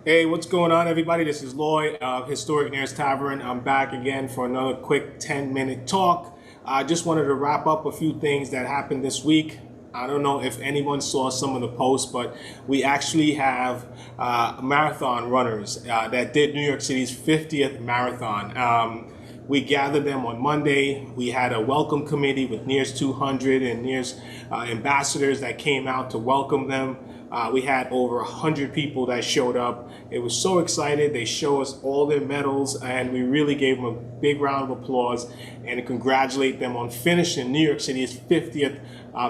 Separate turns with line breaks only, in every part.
Hey, what's going on, everybody? This is Lloyd of Historic NEIR'S Tavern. I'm back again for another quick 10-minute talk. I just wanted to wrap up a few things that happened this week. I don't know if anyone saw some of the posts, but we actually have marathon runners that did New York City's 50th marathon. We gathered them on Monday. We had a welcome committee with NEIR'S 200 and NEIR'S ambassadors that came out to welcome them. We had over 100 people that showed up. It was so excited. They showed us all their medals, and we really gave them a big round of applause and congratulate them on finishing New York City's 50th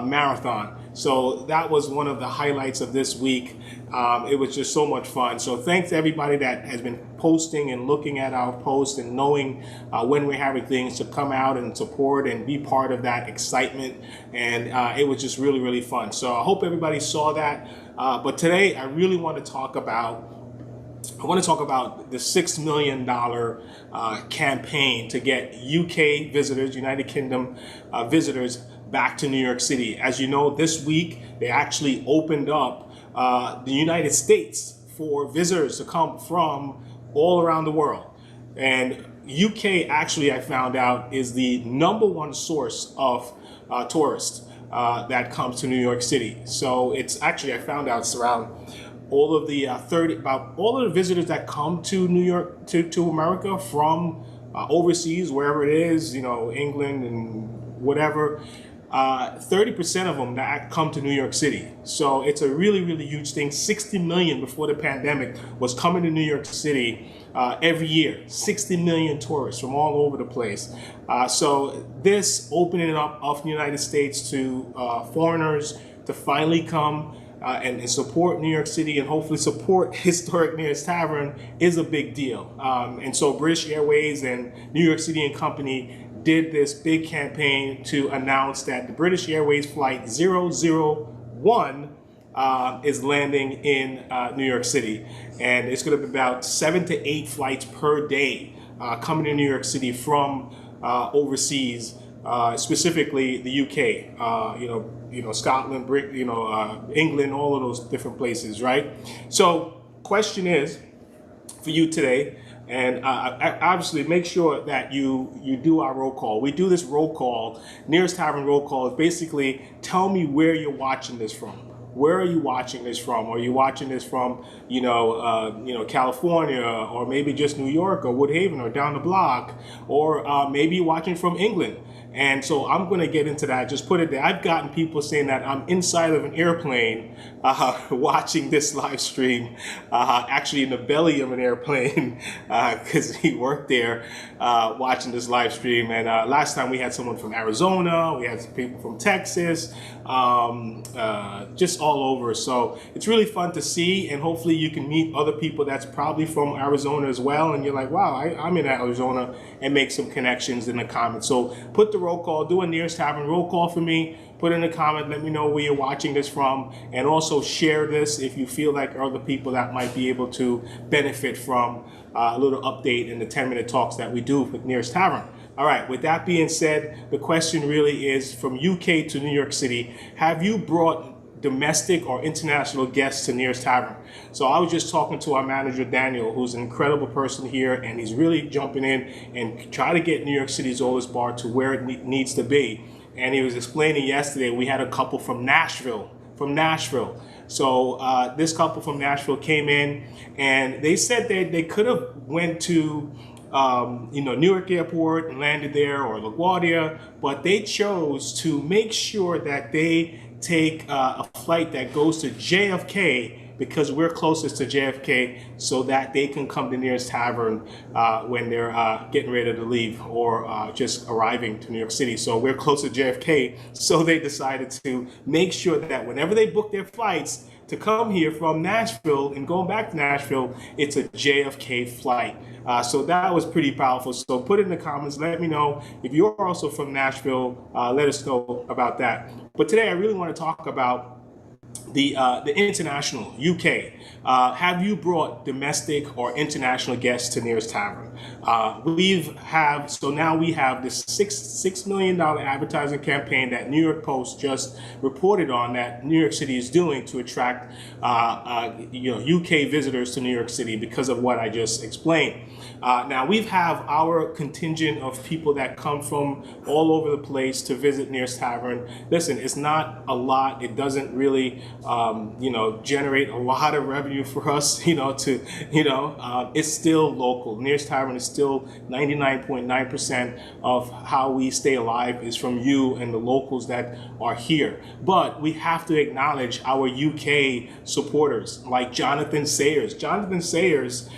marathon. So that was one of the highlights of this week. It was just so much fun. So thanks to everybody that has been posting and looking at our posts and knowing when we're having things to come out and support and be part of that excitement. And it was just really, really fun. So I hope everybody saw that. But today I really want to talk about the $6 million campaign to get UK visitors, United Kingdom visitors, back to New York City. As you know, this week they actually opened up the United States for visitors to come from all around the world. And UK actually, I found out, is the #1 source of tourists that comes to New York City. So it's actually, I found out it's around all of the all of the visitors that come to New York, to America from overseas, wherever it is, you know, England and whatever, 30% of them that come to New York City. So it's a really, really huge thing. 60 million before the pandemic was coming to New York City every year. 60 million tourists from all over the place. So this opening up of the United States to foreigners to finally come and support New York City and hopefully support Historic NEIR'S Tavern is a big deal. And so British Airways and New York City and Company did this big campaign to announce that the British Airways flight 001 is landing in New York City. And it's going to be about 7 to 8 flights per day coming to New York City from overseas, specifically the UK, Scotland, England, all of those different places, right? So question is for you today, and obviously make sure that you do our roll call. We do this roll call, NEIR'S Tavern roll call is basically tell me where you're watching this from. Where are you watching this from? Are you watching this from, California, or maybe just New York or Woodhaven or down the block, or maybe you're watching from England? And so I'm going to get into that. Just put it there. I've gotten people saying that I'm inside of an airplane watching this live stream, actually in the belly of an airplane, because he worked there watching this live stream. And last time we had someone from Arizona, we had some people from Texas, just all over. So it's really fun to see, and hopefully you can meet other people that's probably from Arizona as well. And you're like, wow, I'm in Arizona, and make some connections in the comments. So put the roll call, do a NEIR'S Tavern roll call for me, put in a comment, let me know where you're watching this from, and also share this if you feel like there are other people that might be able to benefit from a little update in the 10-minute talks that we do with NEIR'S Tavern. All right, with that being said, the question really is from UK to New York City, have you brought domestic or international guests to NEIR'S Tavern? So I was just talking to our manager, Daniel, who's an incredible person here, and he's really jumping in and try to get New York City's oldest bar to where it needs to be. And he was explaining yesterday, we had a couple from Nashville. So this couple from Nashville came in, and they said that they could have went to Newark Airport and landed there, or LaGuardia, but they chose to make sure that they take a flight that goes to JFK, because we're closest to JFK, so that they can come to NEIR'S Tavern when they're getting ready to leave, or just arriving to New York City. So we're close to JFK, so they decided to make sure that whenever they book their flights to come here from Nashville and going back to Nashville, it's a JFK flight. So that was pretty powerful. So put it in the comments, let me know if you're also from Nashville, let us know about that. But today I really want to talk about the international UK. Have you brought domestic or international guests to NEIR'S Tavern? So now we have this $6 million advertising campaign that New York Post just reported on that New York City is doing to attract UK visitors to New York City because of what I just explained. Now we have our contingent of people that come from all over the place to visit NEIR'S Tavern. Listen, it's not a lot. It doesn't really generate a lot of revenue for us, it's still local. NEIR'S Tavern is still 99.9% of how we stay alive is from you and the locals that are here. But we have to acknowledge our UK supporters like Jonathan Sayers. Jonathan Sayers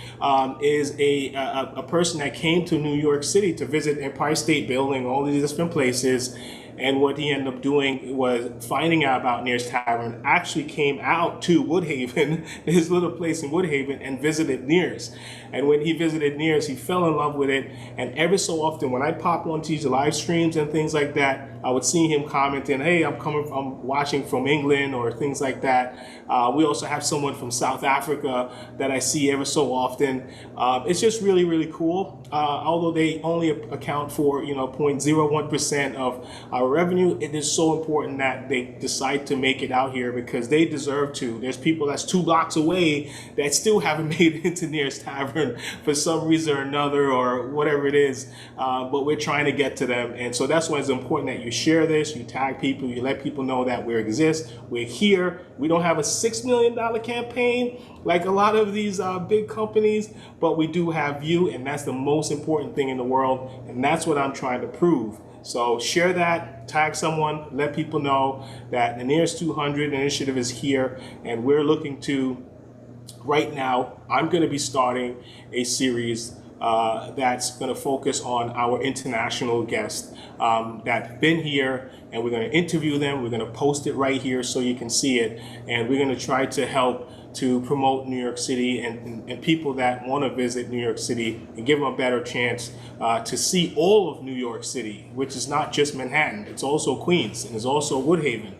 is a person that came to New York City to visit Empire State Building, all these different places. And what he ended up doing was finding out about NEIR'S Tavern, actually came out to Woodhaven, his little place in Woodhaven, and visited NEIR'S. And when he visited NEIR'S, he fell in love with it. And every so often, when I pop onto these live streams and things like that, I would see him commenting, hey, I'm watching from England or things like that. We also have someone from South Africa that I see ever so often. It's just really, really cool. Although they only account for 0.01% of our revenue, it is so important that they decide to make it out here because they deserve to. There's people that's 2 blocks away that still haven't made it into NEIR'S Tavern for some reason or another or whatever it is, but we're trying to get to them. And so that's why it's important that you share this, you tag people, you let people know that we exist, we're here. We don't have a $6 million campaign like a lot of these big companies, but we do have you, and that's the most important thing in the world, and that's what I'm trying to prove. So share that, tag someone, let people know that the NEIR'S 200 initiative is here, and we're looking to, right now, I'm going to be starting a series that's going to focus on our international guests that've been here, and we're going to interview them. We're going to post it right here so you can see it, and we're going to try to help to promote New York City and people that want to visit New York City and give them a better chance to see all of New York City, which is not just Manhattan. It's also Queens, and it's also Woodhaven,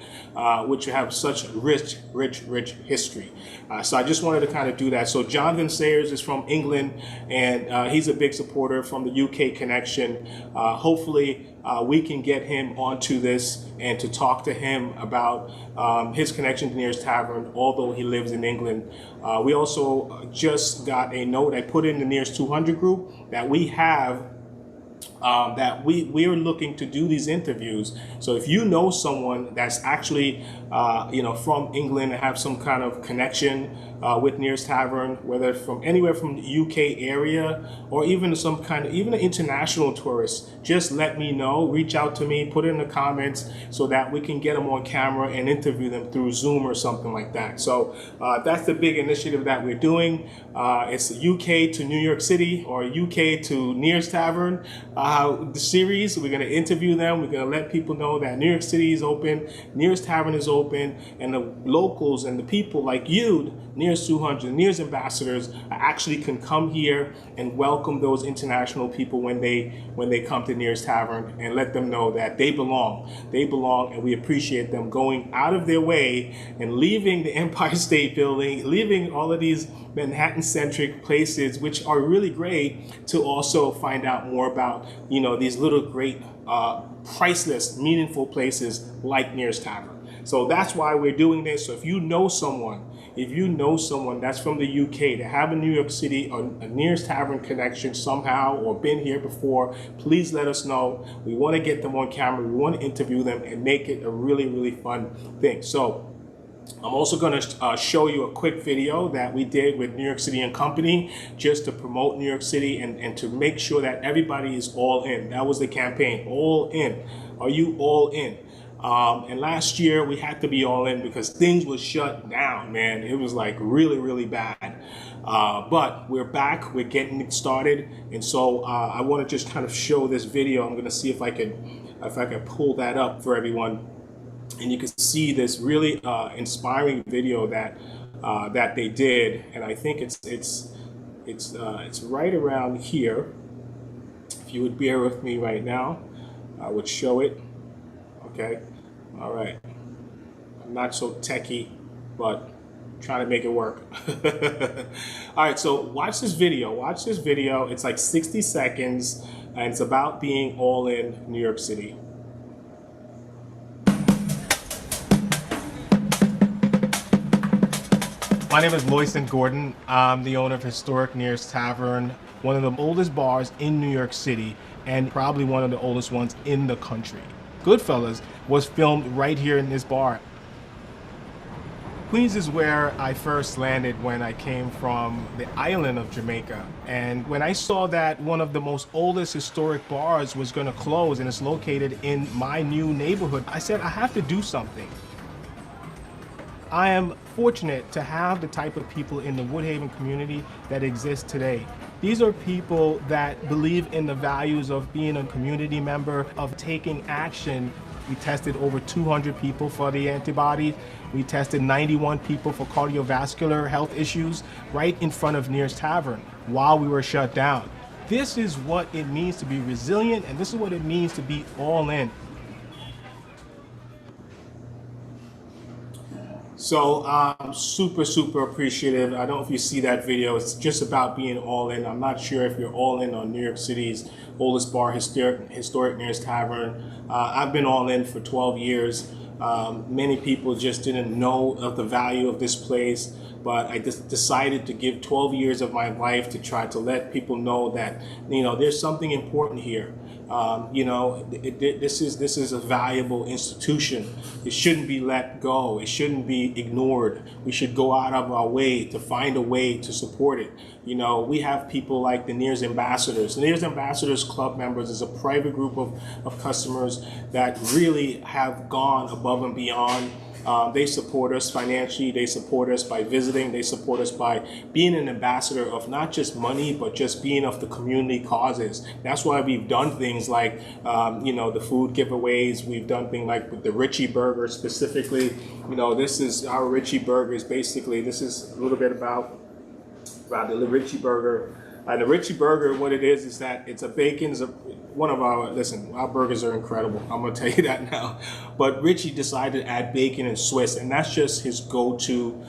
which have such rich history. So I just wanted to kind of do that. So Jonathan Sayers is from England, and he's a big supporter from the UK connection. Hopefully we can get him onto this and to talk to him about his connection to NEIR'S Tavern, although he lives in England. We also just got a note I put in the NEIR'S 200 group that we have that we are looking to do these interviews. So if you know someone that's actually from England and have some kind of connection with NEIR'S Tavern, whether from anywhere from the UK area or even some kind of even an international tourist, just let me know. Reach out to me, put it in the comments so that we can get them on camera and interview them through Zoom or something like that. So that's the big initiative that we're doing. It's UK to New York City or UK to NEIR'S Tavern. The series, we're going to interview them. We're going to let people know that New York City is open, NEIR'S Tavern is open, and the locals and the people like you, NEIR'S 200, NEIR'S ambassadors, actually can come here and welcome those international people when they come to NEIR'S Tavern and let them know that they belong. They belong, and we appreciate them going out of their way and leaving the Empire State Building, leaving all of these Manhattan-centric places, which are really great, to also find out more about these little great, priceless, meaningful places like NEIR'S Tavern. So that's why we're doing this. So if you know someone that's from the UK that have a New York City or a NEIR'S Tavern connection somehow or been here before, please let us know. We want to get them on camera. We want to interview them and make it a really, really fun thing. So I'm also going to show you a quick video that we did with New York City and Company just to promote New York City and to make sure that everybody is all in. That was the campaign, all in. Are you all in? And last year we had to be all in because things were shut down, man. It was like really, really bad. But we're back, we're getting it started. And so I want to just kind of show this video. I'm going to see if I can pull that up for everyone. And you can see this really inspiring video that they did, and I think it's right around here. If you would bear with me right now, I would show it. Okay, all right. I'm not so techie but trying to make it work. All right, so watch this video. Watch this video. It's like 60 seconds, and it's about being all in New York City. My name is Loycent Gordon. I'm the owner of historic NEIR'S Tavern, one of the oldest bars in New York City, and probably one of the oldest ones in the country. Goodfellas was filmed right here in this bar. Queens is where I first landed when I came from the island of Jamaica. And when I saw that one of the most oldest historic bars was gonna close and it's located in my new neighborhood, I said, I have to do something. I am fortunate to have the type of people in the Woodhaven community that exist today. These are people that believe in the values of being a community member, of taking action. We tested over 200 people for the antibodies. We tested 91 people for cardiovascular health issues right in front of NEIR'S Tavern while we were shut down. This is what it means to be resilient, and this is what it means to be all in. So I'm super appreciative. I don't know if you see that video. It's just about being all in. I'm not sure if you're all in on New York City's oldest bar, historic NEIR'S Tavern. I've been all in for 12 years. Many people just didn't know of the value of this place, but I just decided to give 12 years of my life to try to let people know that, you know, there's something important here. You know, this is a valuable institution. It shouldn't be let go. It shouldn't be ignored. We should go out of our way to find a way to support it. You know, we have people like the NEIR'S Ambassadors. The NEIR'S Ambassadors Club members is a private group of customers that really have gone above and beyond. They support us financially, they support us by visiting, they support us by being an ambassador of not just money, but just being of the community causes. That's why we've done things like, you know, the food giveaways. We've done things like with the RICHIE Burger specifically. You know, this is our RICHIE Burgers. Basically, this is a little bit about the RICHIE Burger. The RICHIE Burger, what it is that it's a bacon, one of our, listen, our burgers are incredible. I'm gonna tell you that now. But RICHIE decided to add bacon and Swiss, and that's just his go-to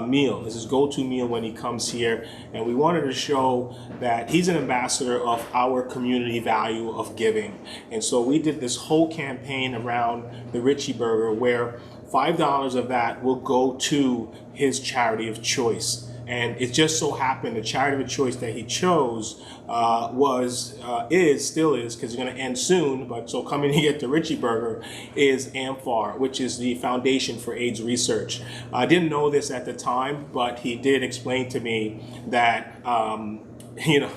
meal. It's his go-to meal when he comes here. And we wanted to show that he's an ambassador of our community value of giving. And so we did this whole campaign around the RICHIE Burger where $5 of that will go to his charity of choice. And it just so happened the charity of choice that he chose still is, because it's going to end soon, but so coming to get the RICHIE Burger, is AmFar, which is the Foundation for AIDS Research. I didn't know this at the time, but he did explain to me that you know,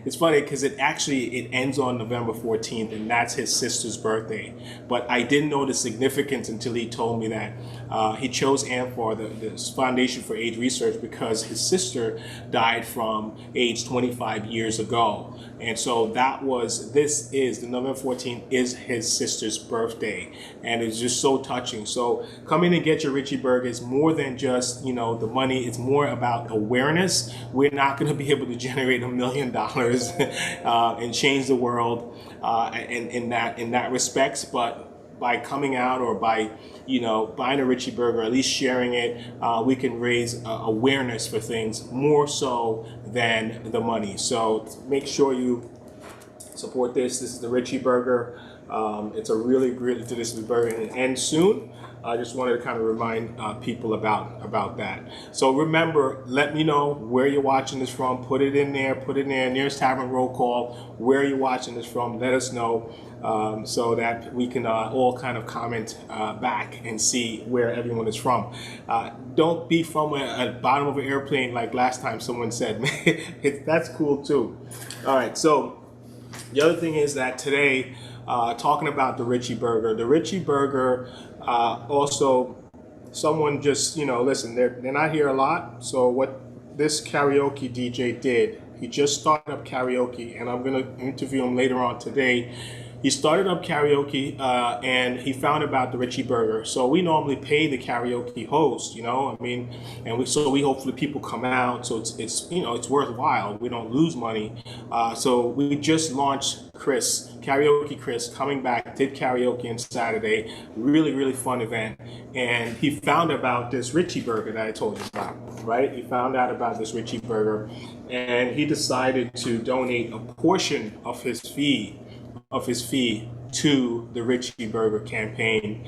it's funny because it ends on November 14th, and that's his sister's birthday. But I didn't know the significance until he told me that. He chose AmFar, the Foundation for AIDS Research, because his sister died from AIDS 25 years ago. And so the November 14th is his sister's birthday. And it's just so touching. So come in and get your RICHIE Burger is more than just, you know, the money. It's more about awareness. We're not going to be able to generate $1 million and change the world in that respects, but by coming out or by, you know, buying a RICHIE Burger, at least sharing it, we can raise awareness for things more so than the money. So make sure you support this. This is the RICHIE Burger. It's a really delicious burger, and it ends soon. I just wanted to kind of remind people about that. So remember, let me know where you're watching this from. Put it in there. NEIR'S Tavern roll call. Where you're watching this from. Let us know so that we can all kind of comment back and see where everyone is from. Don't be from a bottom of an airplane like last time someone said. That's cool too. All right. So the other thing is that today, talking about the RICHIE Burger. The RICHIE Burger, also, someone just, you know, listen, they're not here a lot. So what this karaoke DJ did, he just started up karaoke, and I'm going to interview him later on today. he started up karaoke, and he found about the Richie Burger. So we normally pay the karaoke host, you know, I mean, and we hopefully people come out, so it's you know, it's worthwhile. We don't lose money. So we just launched Karaoke Chris, coming back, did karaoke on Saturday. Really fun event. And he found about this Richie Burger that I told you about, right? He found out about this Richie Burger, and he decided to donate a portion of his fee to the Richie Burger campaign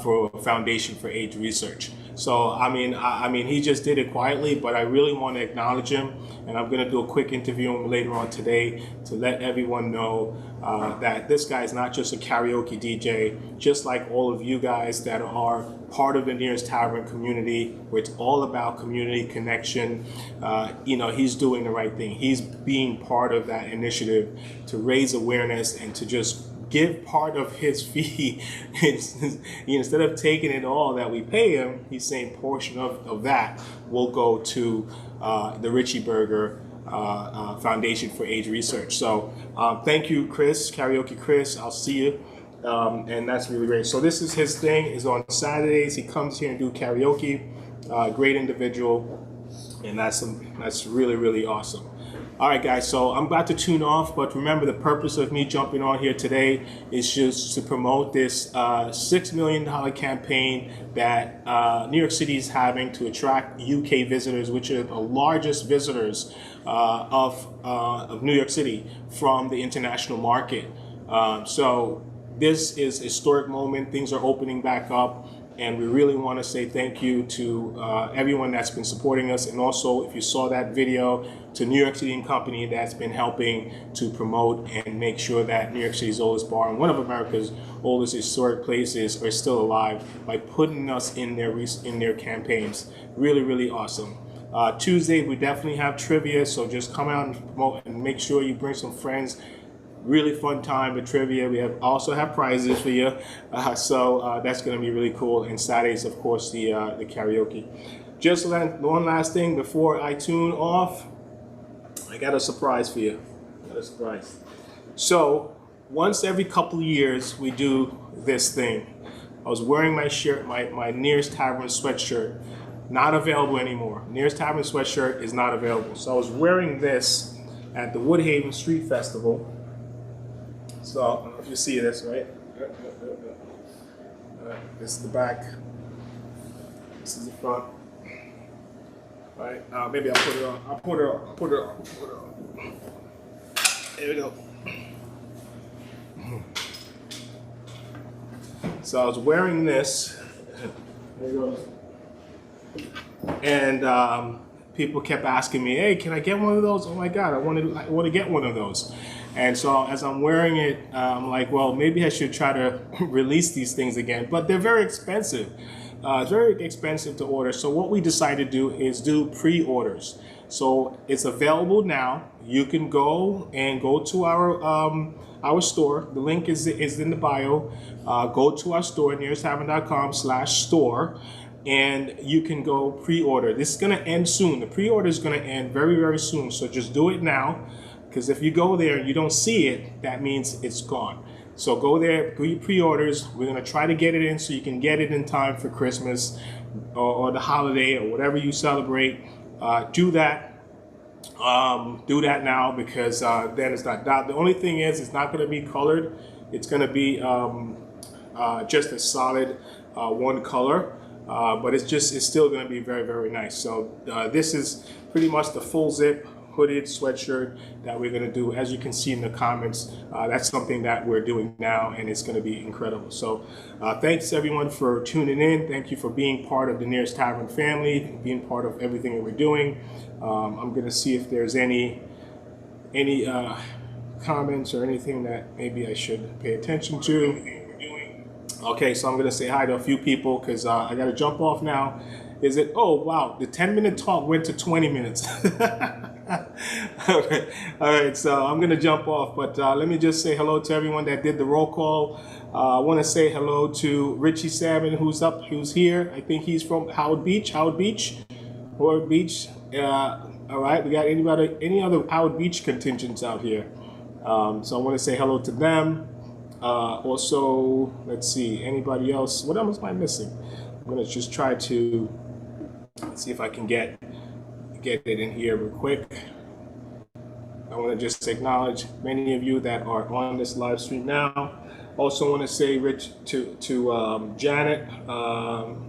for Foundation for AIDS Research. So I mean, he just did it quietly, but I really want to acknowledge him, and I'm going to do a quick interview with him later on today to let everyone know that this guy is not just a karaoke DJ, just like all of you guys that are part of the NEIR'S Tavern community, where it's all about community connection. You know, he's doing the right thing. He's being part of that initiative to raise awareness and to just give part of his fee. Instead of taking it all that we pay him, he's saying portion of that will go to the Richie Burger Foundation for AIDS Research. So thank you, Chris, Karaoke Chris. I'll see you. And that's really great. So this is his thing. Is on Saturdays. He comes here and do karaoke. Great individual, and that's really awesome. All right, guys, so I'm about to tune off, but remember, the purpose of me jumping on here today is just to promote this $6 million campaign that New York City is having to attract UK visitors, which are the largest visitors of New York City from the international market. So this is a historic moment. Things are opening back up. And we really want to say thank you to everyone that's been supporting us. And also, if you saw that video, to New York City and Company that's been helping to promote and make sure that New York City's oldest bar and one of America's oldest historic places are still alive by putting us in their campaigns. Really awesome. Tuesday, we definitely have trivia, so just come out and promote and make sure you bring some friends. Really fun time with trivia. We also have prizes for you, so that's going to be really cool. And Saturdays, of course, the karaoke. Just one last thing before I tune off, I got a surprise for you. So once every couple of years, we do this thing. I was wearing my shirt, my NEIR'S Tavern sweatshirt, not available anymore. NEIR'S Tavern sweatshirt is not available. So I was wearing this at the Woodhaven Street Festival. So, I don't know if you see this, right? This is the back. This is the front. All right, maybe I'll put it on. I'll put it on. There we go. So I was wearing this. There it goes. And people kept asking me, "Hey, can I get one of those?" Oh my God, I want to get one of those. And so as I'm wearing it, I'm like, well, maybe I should try to release these things again. But they're very expensive. It's very expensive to order. So what we decided to do is do pre-orders. So it's available now. You can go to our store. The link is in the bio. Go to our store, neirstavern.com/store. And you can go pre-order. This is going to end soon. The pre-order is going to end very soon. So just do it now. Because if you go there and you don't see it, that means it's gone. So go there, do your pre-orders. We're going to try to get it in so you can get it in time for Christmas or the holiday or whatever you celebrate. Do that. Do that now, because then it's not. The only thing is, it's not going to be colored. It's going to be just a solid one color. But it's still going to be very nice. So this is pretty much the full zip hooded sweatshirt that we're going to do. As you can see in the comments, that's something that we're doing now, and it's going to be incredible. So thanks everyone for tuning in. Thank you for being part of the NEIR'S Tavern family, being part of everything that we're doing. I'm going to see if there's any comments or anything that maybe I should pay attention to. Okay, so I'm going to say hi to a few people because I got to jump off now. Is it? Oh, wow. The 10-minute talk went to 20 minutes. All right, so I'm going to jump off. But let me just say hello to everyone that did the roll call. I want to say hello to Richie Salmon, who's here. I think he's from Howard Beach. All right, we got any other Howard Beach contingents out here. So I want to say hello to them. Also, let's see, anybody else? What else am I missing? I'm gonna just try to see if I can get it in here real quick. I want to just acknowledge many of you that are on this live stream now. Also want to say to Janet,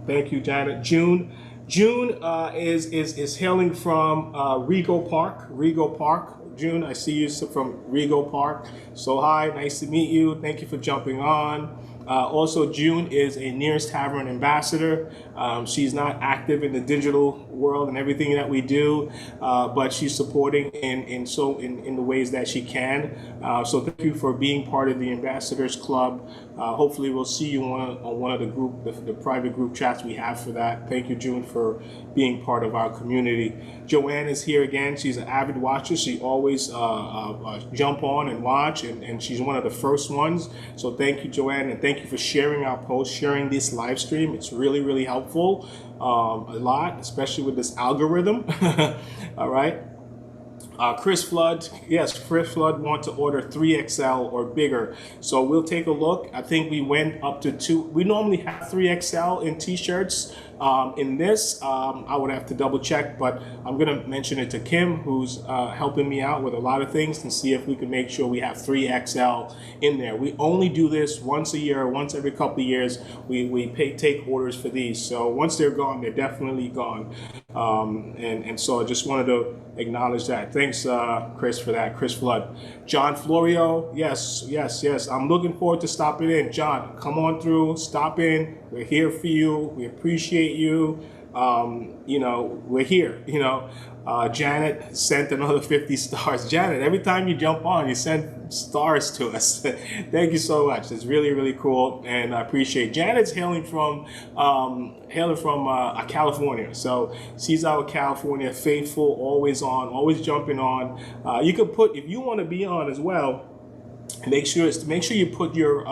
thank you, Janet. June is hailing from Rego Park. June, I see you from Rego Park. So hi, nice to meet you. Thank you for jumping on. Also, June is a NEIR'S Tavern ambassador. She's not active in the digital world and everything that we do, but she's supporting in the ways that she can. So thank you for being part of the Ambassadors Club. Hopefully, we'll see you on one of the private group chats we have for that. Thank you, June, for being part of our community. Joanne is here again. She's an avid watcher. She always jump on and watch, and she's one of the first ones. So thank you, Joanne, and thank you for sharing our post, sharing this live stream. It's really, really helpful, a lot, especially with this algorithm. All right. Chris Flood, yes, Chris Flood want to order 3XL or bigger. So we'll take a look. I think we went up to 2. We normally have 3XL in t-shirts. In this, I would have to double check, but I'm going to mention it to Kim, who's helping me out with a lot of things, and see if we can make sure we have 3XL in there. We only do this once a year, once every couple of years. We take orders for these. So once they're gone, they're definitely gone. And so I just wanted to acknowledge that. Thanks, Chris, for that. Chris Flood. John Florio, yes. I'm looking forward to stopping in. John, come on through, stop in. We're here for you. We appreciate you. We're here. Janet sent another 50 stars. Janet, every time you jump on, you send stars to us. Thank you so much. It's really, really cool, and I appreciate it. Janet's hailing from California, so she's our California faithful, always on, always jumping on. You can put, if you want to be on as well, make sure you put your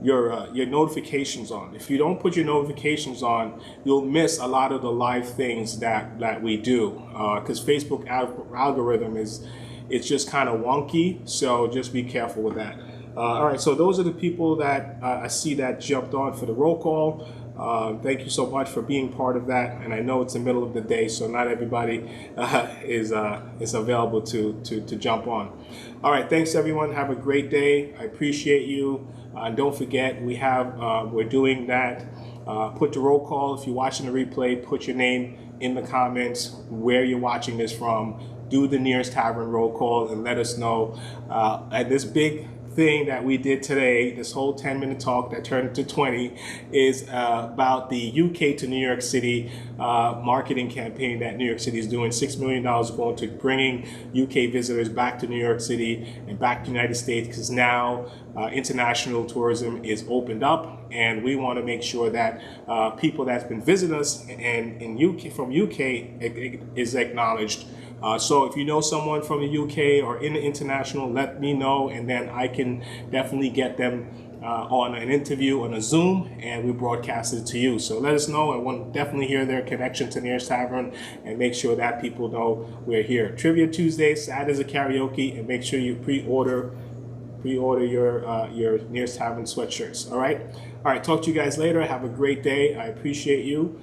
notifications on. If you don't put your notifications on, you'll miss a lot of the live things that we do, because Facebook algorithm it's just kind of wonky, so just be careful with that. All right, so those are the people that I see that jumped on for the roll call. Thank you so much for being part of that, and I know it's the middle of the day, so not everybody is available to jump on. All right, thanks everyone. Have a great day. I appreciate you. And don't forget, we're doing that. Put the roll call. If you're watching the replay, put your name in the comments where you're watching this from. Do the NEIR'S Tavern roll call and let us know. At this big thing that we did today, this whole 10-minute talk that turned into 20, is about the UK to New York City marketing campaign that New York City is doing. $6 million going to bringing UK visitors back to New York City and back to the United States, because now international tourism is opened up, and we want to make sure that people that's been visiting us and from UK is acknowledged. So if you know someone from the UK or in the international, let me know, and then I can definitely get them on an interview on a Zoom, and we broadcast it to you. So let us know. I want to definitely hear their connection to NEIR'S Tavern and make sure that people know we're here. Trivia Tuesday, Saturdays a karaoke, and make sure you pre-order your NEIR'S Tavern sweatshirts. All right. Talk to you guys later. Have a great day. I appreciate you.